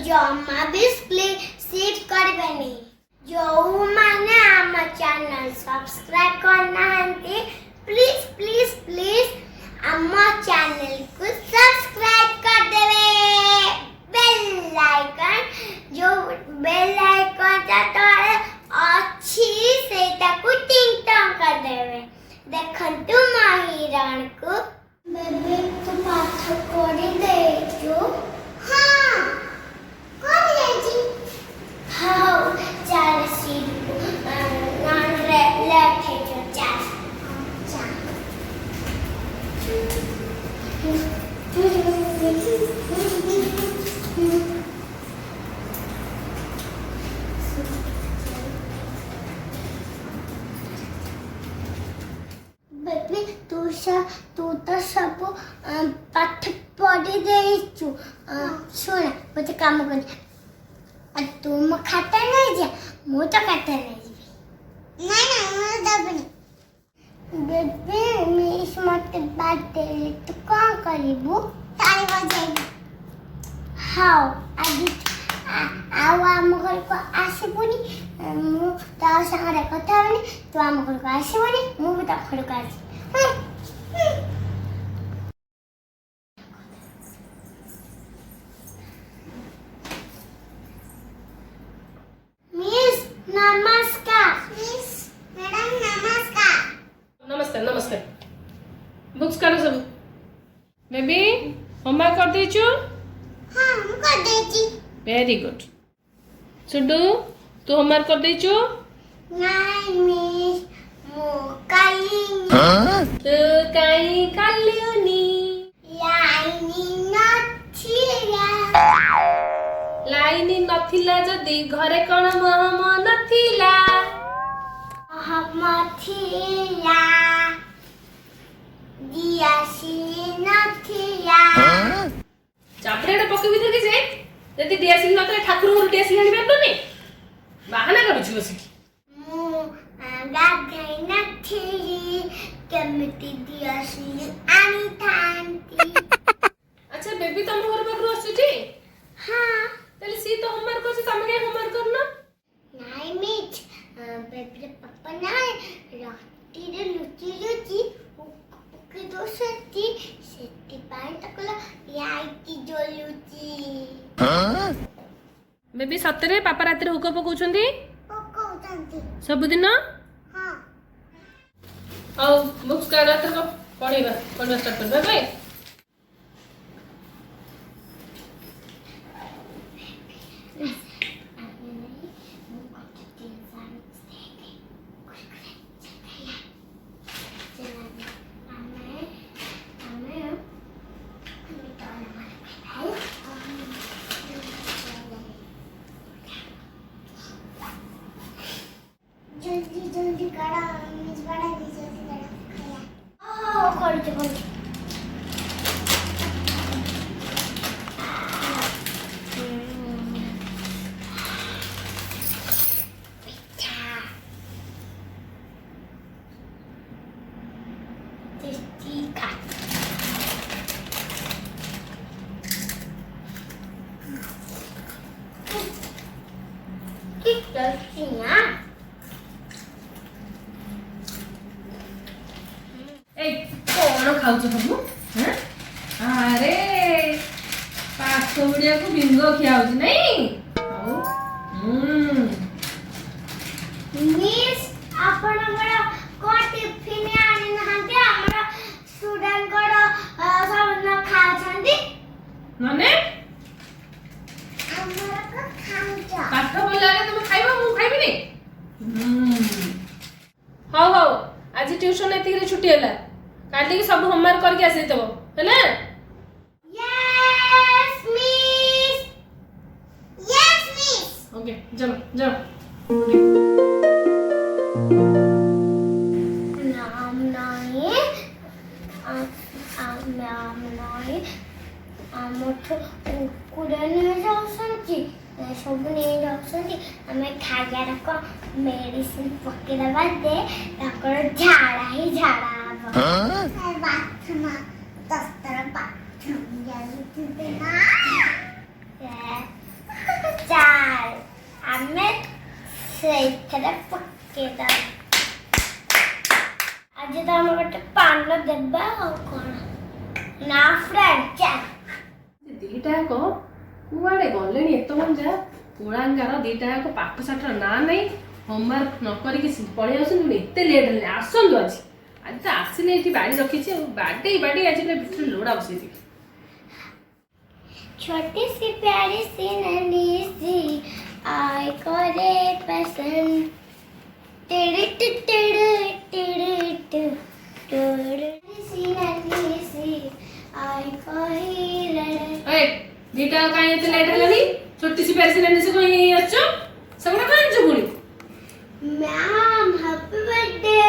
जमा भी स्लिप करबेनी जो माने आम चैनल सब्सक्राइब करना हंती प्लीज प्लीज प्लीज आम चैनल को सब्सक्राइब कर देवे बेल आइकन जो बेल आइकन तो अच्छी सेटा को टिंग टॉंग कर देवे देखंतु माहिरान को बेबी तो पाठ कोडी दे जो हां कोडी दे जी हां चार सीट नॉन लेफ्ट है जो चार बेबी तू तो सब पाठ पढ़ी देचु सुन मुझे काम कर तुम खाता नहीं जा मु तो खाता नहीं नहीं दबनी बेबी मिस मत बात दे तो कौन करिबू ताली बजाइबू हाउ आदि आउ आम घर को आसबुनी मु ता संगे कथा हबनी तू आम घर को आसबुनी मु भी ता घर को आसी मिस नमस्कार मिस मैडम नमस्कार नमस्कार नमस्कार बुक्स करो सब बेबी होमवर्क कर देचो हां हम कर देची वेरी गुड सुडू तू होमवर्क कर देचो नहीं मिस मु काली तू काई कालियोनी लाइनी नथिला लाइनी नथिला जदी घरे कोन महम नथिला हमथिला दियासी नथिला चापड़ेटा पके भीतर के से जदी दियासी नथले ठाकुर घर दियासी आनी बेतनी बाहाना करू छी मु गाधै नथिली केमिति दियासी आनी थांती अच्छा बेबी तुम घर पाखरु आछुटी हां तले सी तो होमवर्क करछ तमे के होमवर्क करना नहीं मिच बेबी पापा ना राती रे लुची लुची के दोसती सेती पाई तकला याई जो लुची बेबी सतरे पापा रातिर हुक पकाउछंती पकाउछंती सब दिन हां औ बुक्स का रात को पढ़िबा स्टार्ट करबा भाई जल्दी जल्दी करा मिस बड़ा जल्दी करा खाया कर दे कौन खाऊ सब अरे पाठ गुड़िया को बिंगो खिया नहीं मिस आपण बड़ा को टिफिन आनी नहंते हमरा स्टूडेंट को सब न खा छंदी माने हमरा को खाऊ पाठ बोला तुम खाइबो मु खाइबी नहीं हाउ हाउ आज ट्यूशन एतिक रे छुट्टी होला काली के सब होमवर्क करके आसी देबो हैला यस मिस ओके चलो जाओ नाम नहीं नाम नहीं आमठ कुड़े नहीं जाउसंती सब नहीं जाउसंती हमें खाया रख मेडिसिन पके दबा दे ताकर झाड़ा ही झाड़ा अब बाथरूम दस्तर बाथरूम जाई ना ଆମେ ସେଇଥିରେ ପକେଇଦବା। ଆଜି ତ ଆମେ ଗୋଟେ ପାନ ଦେବା ଆଉ କଣ ନା ଫ୍ରେଣ୍ଡ ଚାଲ। ଦିଟା ଯାକ କୁଆଡେ ଗଲେଣି ଏତ ମଞ୍ଜା ପୁଳାଙ୍ଗାର ଦିଟା ଯାକ ପାଠ ସାଠର ନାଁ ନାହିଁ ହୋମୱାର୍କ ନ କରିକି ପଳେଇ ଆସୁଛନ୍ତି ଏତେ ଲେଟ୍ ହେଲେ ଆସନ୍ତୁ ଆଜି ଆଜି ତ ଆସିଲେ ଏଠି ବାଡ଼ି ରଖିଛି ଆଉ ବାଡ଼ି ଆଜି ଭିତରେ ଲୋଡ଼ା ବସେଇଥିବି। छोटी सी प्यारी सी नन्ही सी आई करे पसंद टिड़ टिड़ सी नन्ही सी आई कही लड़। ଦିଟା କାଇଁ ଏତେ ଲେଟ୍ ହେଲାଣି ଛୋଟି ସି ପ୍ୟାରି ସି ନାନୀ ସି କହି ଆସିଛ ସେଗୁଡ଼ା କାଇଁ ଆଣିଛ ପୁଣି? मैम हैप्पी बर्थडे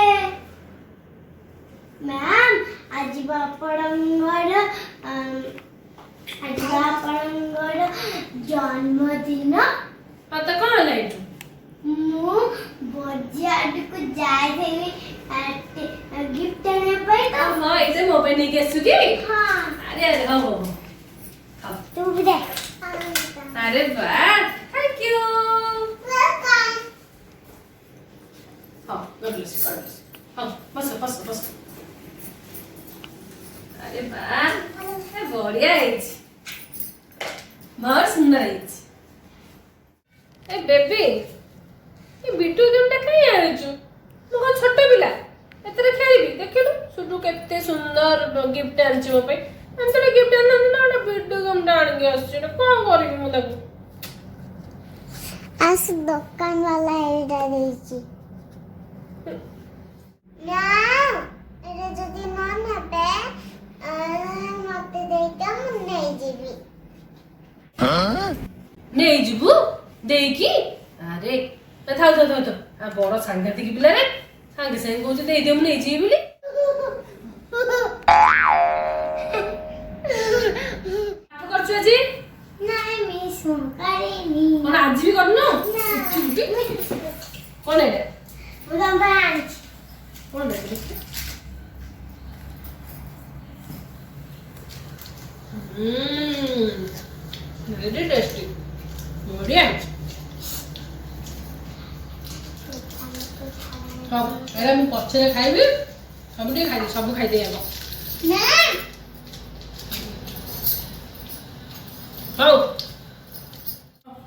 मैम आज बापड़ंगर जन्मदिन ହଁ ତ କ'ଣ ହେଲା ଏଇଠୁ? ମୁଁ ବଜାରକୁ ଯାଇଥିଲି ଗିଫ୍ଟ ଆଣିବା ପାଇଁ ତ। ହଁ ଏଇଟା ମୋ ପାଇଁ ନେଇକି ଆସିଛୁ କି? ହଁ ଆରେ ହଉ ହଉ ତୁ ବି ଦେ। ଆରେ ବାଃ ଥ୍ୟାଙ୍କ ୟୁ। ହଉ ହଉ ବସ। ଆରେ ବାଃ ବଢିଆ ହେଇଛି ବହୁତ ସୁନ୍ଦର ହେଇଛି। ଏ ବେବି ଏ ବିଟୁ ଗେମ୍ଟା କାଇଁ ଆଣିଛୁ? ମୁଁ କ'ଣ ଛୋଟ ପିଲା ଏଥିରେ ଖେଳିବି? ଦେଖିଲୁ ସୁଟୁ କେତେ ସୁନ୍ଦର ଗିଫ୍ଟ ଆଣିଛି ମୋ ପାଇଁ। ଏମିତି ଗିଫ୍ଟ ଆଣିନାହାନ୍ତି ନା ଗୋଟେ ଭିଡ଼ିଓ ଗେମ୍ଟା ଆଣିକି ଆସିଛି ଏଇଟା କ'ଣ କରିବି ମୁଁ ତାକୁ? ଆସ ଦୋକାନ ବାଲା ଏଇଟା ଦେଇଛି ନା ଏଇଟା ଯଦି ନ ନେବେ ମତେ ଦେଇଟା ମୁଁ ନେଇଯିବି। ନେଇଯିବୁ ଦେଇକି? ଆରେ ଥାଉ ବଡ ସାଂଘାତିକ ପିଲାରେ ସାଙ୍ଗେ ସାଙ୍ଗେ କହୁଛି ଦେଇଦିଅ ମୁଁ ନେଇଯିବି ବୋଲି। ପାଠ କରୁଛୁ ଆଜି? ନାଇଁ ମିସ୍ ମୁଁ କରିନି। କ'ଣ ଆଜି ବି କରୁନୁ? କ'ଣ ଏଇଟା? ମୁଁ ତମ ପାଇଁ ଆଣିଛି। କ'ଣ ଦେଖିଲି? very tasty ବଢିଆ। ହଉ ଏଇଟା ମୁଁ ପଛରେ ଖାଇବି ସବୁ ଟିକେ ଖାଇଦେବି ସବୁ ଖାଇଦେଇ ଆଗ। ହଉ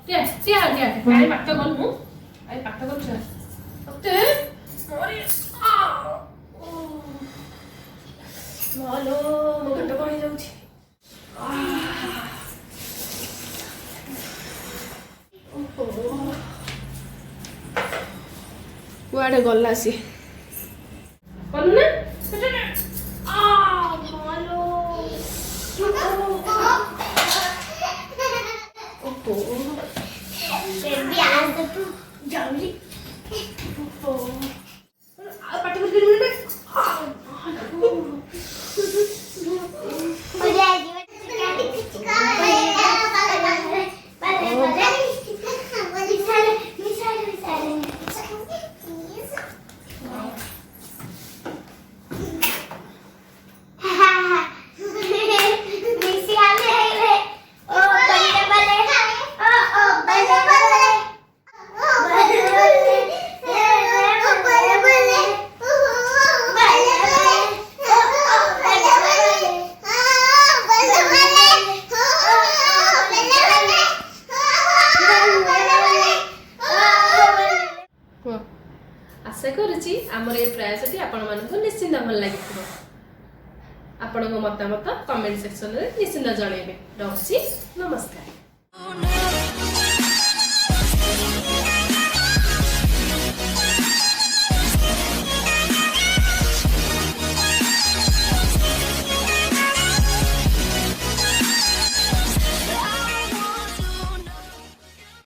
କାଇଁ ପାଠ କରୁନୁ? ଆଜି ପାଠ କରୁଛୁ ମତେ ମାଲୋ ମୋ ପେଟ କ'ଣ ହେଇଯାଉଛି। କୁଆଡେ ଗଲା ସିଏ? କଲୁ ନା? ପାଟି आशा करुच्ची आमर ये प्रयासटी आपण मानक निश्चिंत भल लगी। आपण मतामत कमेंट सेक्शन में निश्चिंत जनइबे। रखुची नमस्कार।